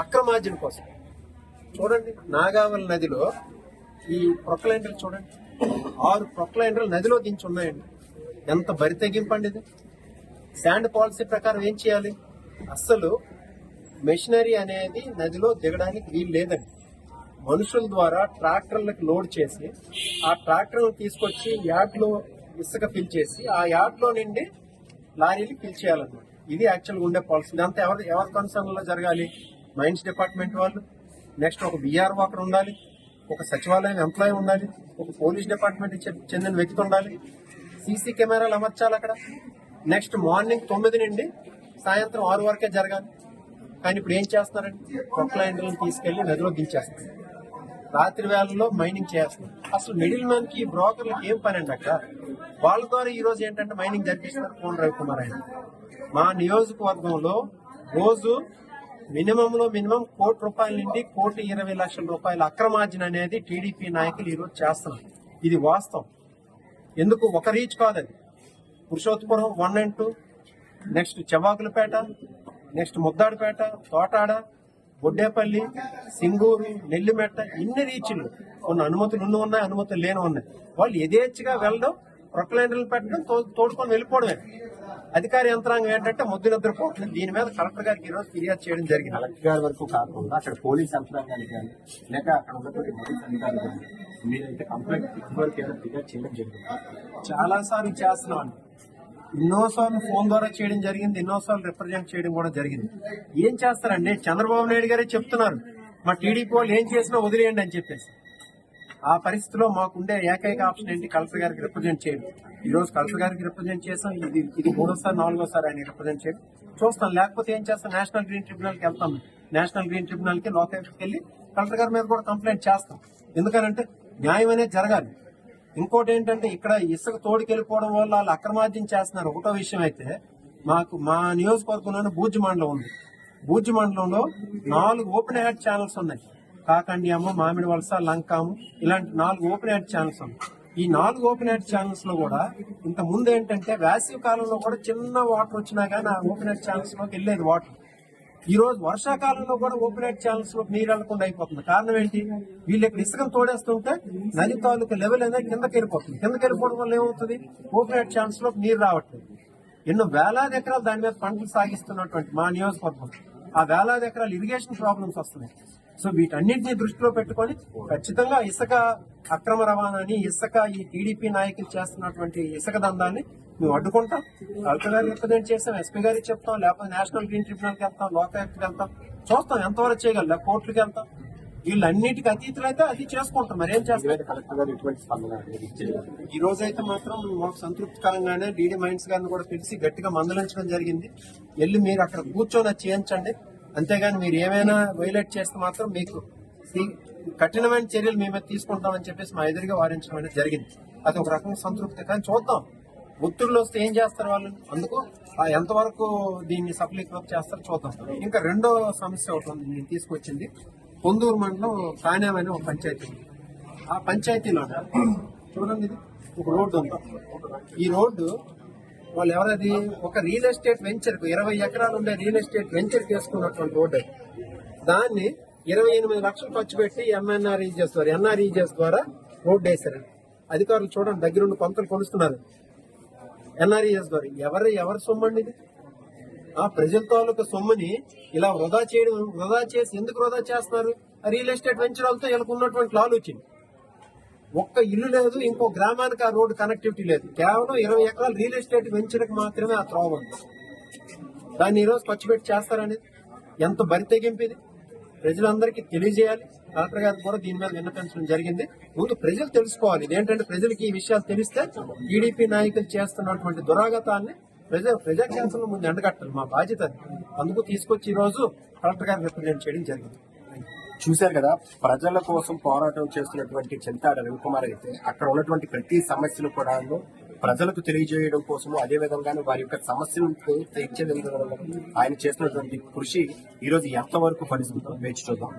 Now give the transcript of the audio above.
అక్రమార్జన కోసం. చూడండి, నాగావళి నదిలో ఈ ప్రొక్లైనర్లు చూడండి, 6 ప్రొక్లైనర్లు నదిలో దించి ఉన్నాయండి. ఎంత బరి తెగింపండి ఇది. శాండ్ పాలసీ ప్రకారం ఏం చేయాలి? అస్సలు మెషినరీ అనేది నదిలో దిగడానికి వీలు లేదండి. మనుషుల ద్వారా ట్రాక్టర్లకు లోడ్ చేసి ఆ ట్రాక్టర్లు తీసుకొచ్చి యార్డ్లో ఇసుక ఫిల్ చేసి ఆ యార్డ్లో నుండి లారీలు ఫిల్ చేయాలన్నమాట. ఇది యాక్చువల్గా ఉండే పాలసీ. ఇదంతా ఎవరి కన్సర్న్ లో జరగాలి? మైన్స్ డిపార్ట్మెంట్ వాళ్ళు, నెక్స్ట్ ఒక విఆర్ఓ అక్కడ ఉండాలి, ఒక సచివాలయం ఎంప్లాయీ ఉండాలి, ఒక పోలీస్ డిపార్ట్మెంట్ చెందిన వ్యక్తి ఉండాలి, సీసీ కెమెరాలు అమర్చాలి అక్కడ. నెక్స్ట్ మార్నింగ్ 9 నుండి సాయంత్రం 6 వరకే జరగాలి. కానీ ఇప్పుడు ఏం చేస్తున్నారండి? ప్రొక్లైనర్లను తీసుకెళ్లి నదిలో దించేస్తారు. రాత్రి వేళల్లో మైనింగ్ చేస్తున్నారు. అసలు మిడిల్ మ్యాన్ కి, బ్రోకర్లకు ఏం పని అండి అక్కడ? వాళ్ళ ద్వారా ఈ రోజు ఏంటంటే మైనింగ్ జరిపిస్తున్నారు కోన రవికుమార్ ఆయన. మా నియోజకవర్గంలో రోజు మినిమం ₹1 కోటి నుండి ₹1,20,00,000 అక్రమార్జన అనేది టీడీపీ నాయకులు ఈ రోజు చేస్తున్నారు. ఇది వాస్తవం. ఎందుకు ఒక రీచ్ కాదు అది. Purushottapuram 1 and 2, next Chevakulapeta, next Muddadipeta, Totada, Boddepalli, Singuru, Nellimetta, ఇన్ని రీచ్లు. కొన్ని అనుమతులు ఉన్నాయి, అనుమతులు లేని ఉన్నాయి. వాళ్ళు యథేచ్ఛగా వెళ్ళడం, ప్రొక్లైనర్లు పెట్టడం, తోడుకొని వెళ్ళిపోవడమే. అధికార యంత్రాంగం ఏంటంటే ముద్దు నిద్రపోతుంది. దీని మీద కలెక్టర్ గారికి ఈ రోజు ఫిర్యాదు చేయడం జరిగింది. కలెక్టర్ గారి వరకు కాకుండా అక్కడ పోలీస్ యంత్రాంగానికి కానీ లేక అక్కడ ఉన్నటువంటి పోలీస్ అధికారులు కానీ మీరైతే కంప్లైంట్ ఇప్పటివరకు ఏదైనా ఫిర్యాదు చేయడం జరిగింది? చాలా సార్లు చేస్తున్నాం. ఎన్నోసార్లు ఫోన్ ద్వారా చేయడం జరిగింది, ఎన్నోసార్లు రిప్రజెంట్ చేయడం కూడా జరిగింది. ఏం చేస్తారండి? చంద్రబాబు నాయుడు గారే చెప్తున్నారు మా టీడీపీ వాళ్ళు ఏం చేసినా వదిలేయండి అని చెప్పేసి. ఆ పరిస్థితిలో మాకుండే ఏకైక ఆప్షన్ ఏంటి? కలెక్టర్ గారికి రిప్రజెంట్ చేయడం. ఈ రోజు కలెక్టర్ గారికి రిప్రజెంట్ చేసాం. ఇది 3వ, 4వ ఆయన రిప్రజెంట్ చేయడం చూస్తాం. లేకపోతే ఏం చేస్తాం? నేషనల్ గ్రీన్ ట్రిబ్యునల్కి వెళ్తాం. నేషనల్ గ్రీన్ ట్రిబ్యునల్ కి, లోకాయుక్తకి వెళ్ళి కలెక్టర్ గారి మీద కూడా కంప్లైంట్ చేస్తాం. ఎందుకనంటే న్యాయం అనేది జరగాలి. ఇంకోటి ఏంటంటే ఇక్కడ ఇసుక తోడుకెళ్ళిపోవడం వల్ల వాళ్ళు అక్రమార్జన చేస్తున్నారు. ఒకటో విషయం అయితే మా నియోజకవర్గంలోనే బూజ్ మండలం ఉంది. బూజ్ మండలంలో 4 ఓపెన్ ఎయిర్ ఛానల్స్ ఉన్నాయి. కాకండియాము, మామిడి వలస, లంకాము, ఇలాంటి 4 ఓపెన్ ఎయిర్ ఛానల్స్ ఉన్నాయి. ఈ 4 ఓపెన్ ఎయిర్ ఛానల్స్ లో కూడా ఇంత ముందు ఏంటంటే వేసవి కాలంలో కూడా చిన్న వాటర్ వచ్చినా కానీ ఆ ఓపెన్ ఎయిర్ ఛానల్స్ లోకి వెళ్ళేది వాటర్. ఈ రోజు వర్షాకాలంలో కూడా ఓపెన్ ఎయిర్ ఛానల్స్ లో నీరు వెళ్లకుండా అయిపోతుంది. కారణం ఏంటి? వీళ్ళు ఇక్కడ ఇసుకను తోడేస్తుంటే నది తాలూకు లెవెల్ అనేది కిందకి వెళ్ళిపోతుంది. కిందకి వెళ్ళిపోవడం వల్ల ఏమవుతుంది? ఓపెన్ ఎయిర్ ఛానల్స్ లో నీరు రావట్లేదు. ఎన్నో వేలాది ఎకరాలు దాని మీద పంటలు సాగిస్తున్నటువంటి మా నియోజకవర్గం, ఆ వేలాది ఎకరాలు ఇరిగేషన్ ప్రాబ్లమ్స్ వస్తున్నాయి. సో వీటన్నింటినీ దృష్టిలో పెట్టుకొని ఖచ్చితంగా ఇసుక అక్రమ రవాణాని, ఇసుక ఈ టీడీపీ నాయకులు చేస్తున్నటువంటి ఇసుక దందాన్ని మేము అడ్డుకుంటాం. కలెక్టర్ గారికి రిప్రజెంట్ చేస్తాం, ఎస్పీ గారికి చెప్తాం, లేకపోతే నేషనల్ గ్రీన్ ట్రిబ్యునల్కి వెళ్తాం, లోకాయుక్తకి వెళ్తాం, చూస్తాం ఎంతవరకు చేయగలం. కోర్టులకు వెళ్తాం. వీళ్ళన్నిటికీ అతీతులైతే అది చేసుకుంటాం. మరి ఏం చేస్తాం? ఈ రోజైతే మాత్రం మాకు సంతృప్తికరంగానే డీడీ మైన్స్ గారిని కూడా పిలిచి గట్టిగా మందలించడం జరిగింది. వెళ్ళి మీరు అక్కడ కూర్చొని చేయించండి, అంతేగాని మీరు ఏమైనా వైలేట్ చేస్తే మాత్రం మీకు కఠినమైన చర్యలు మేమే తీసుకుంటామని చెప్పేసి మా ఎదురుగా వారించడం అనేది జరిగింది. అది ఒక రకంగా సంతృప్తి. కానీ చూద్దాం, ఒత్తిడిలో వస్తే ఏం చేస్తారు వాళ్ళు. అందుకు ఎంతవరకు దీన్ని సఫలీకృతం చేస్తారో చూద్దాం. ఇంకా రెండో సమస్య ఒకటి ఉంది నేను తీసుకొచ్చింది. పొందూరు మండలం కానేం అనే ఒక పంచాయతీ ఉంది. ఆ పంచాయతీలో చూడండి, ఇది ఒక రోడ్డు ఉంది. ఈ రోడ్డు వాళ్ళు ఎవరది? ఒక రియల్ ఎస్టేట్ వెంచర్, 20 ఎకరాలు ఉండే రియల్ ఎస్టేట్ వెంచర్ చేసుకున్నటువంటి రోడ్డు. దాన్ని 28 లక్షలు ఖర్చు పెట్టి ఎన్ఆర్ఈజెస్ ద్వారా రోడ్డు వేశారు. అధికారులు చూడండి, దగ్గరుండి కొంతలు కొలుస్తున్నారు. ఎన్ఆర్ఈఎస్ ద్వారా ఎవరి సొమ్ము అండి ఇది? ఆ ప్రజల తాలూకా సొమ్ముని ఇలా వృధా చేసి ఎందుకు వృధా చేస్తున్నారు? రియల్ ఎస్టేట్ వెంచర్ వాళ్ళతో వీళ్ళకు ఉన్నటువంటి ఆలోచన. ఒక్క ఇల్లు లేదు, ఇంకో గ్రామానికి ఆ రోడ్డు కనెక్టివిటీ లేదు. కేవలం 20 ఎకరాలు రియల్ ఎస్టేట్ వెంచర్కి మాత్రమే ఆ త్రోవ ఉంది. దాన్ని ఈరోజు ఖర్చు పెట్టి చేస్తారనేది ఎంత బరి తెగింపు. ప్రజలందరికీ తెలియజేయాలి. కలెక్టర్ గారికి కూడా దీని మీద విన్నపించడం జరిగింది. ముందు ప్రజలు తెలుసుకోవాలి. ఇదేంటంటే ప్రజలకి ఈ విషయాలు తెలిస్తే టీడీపీ నాయకులు చేస్తున్నటువంటి దురాగతాన్ని ప్రజాక్షేత్రంలో ముందు ఎండగట్టాలి. మా బాధ్యత. అందుకు తీసుకొచ్చి ఈ రోజు కలెక్టర్ గారికి రిప్రజెంట్ చేయడం జరిగింది. చూశారు కదా, ప్రజల కోసం పోరాటం చేస్తున్నటువంటి చింతాడ రవికుమార్ అయితే అక్కడ ఉన్నటువంటి ప్రతి సమస్యను కూడా ప్రజలకు తెలియజేయడం కోసము, అదే విధంగా వారి యొక్క సమస్యలను తీర్చే విధంగా ఆయన చేస్తున్నటువంటి కృషి ఈ రోజు ఎంతవరకు ఫలిస్తుందో వేచి చూద్దాం.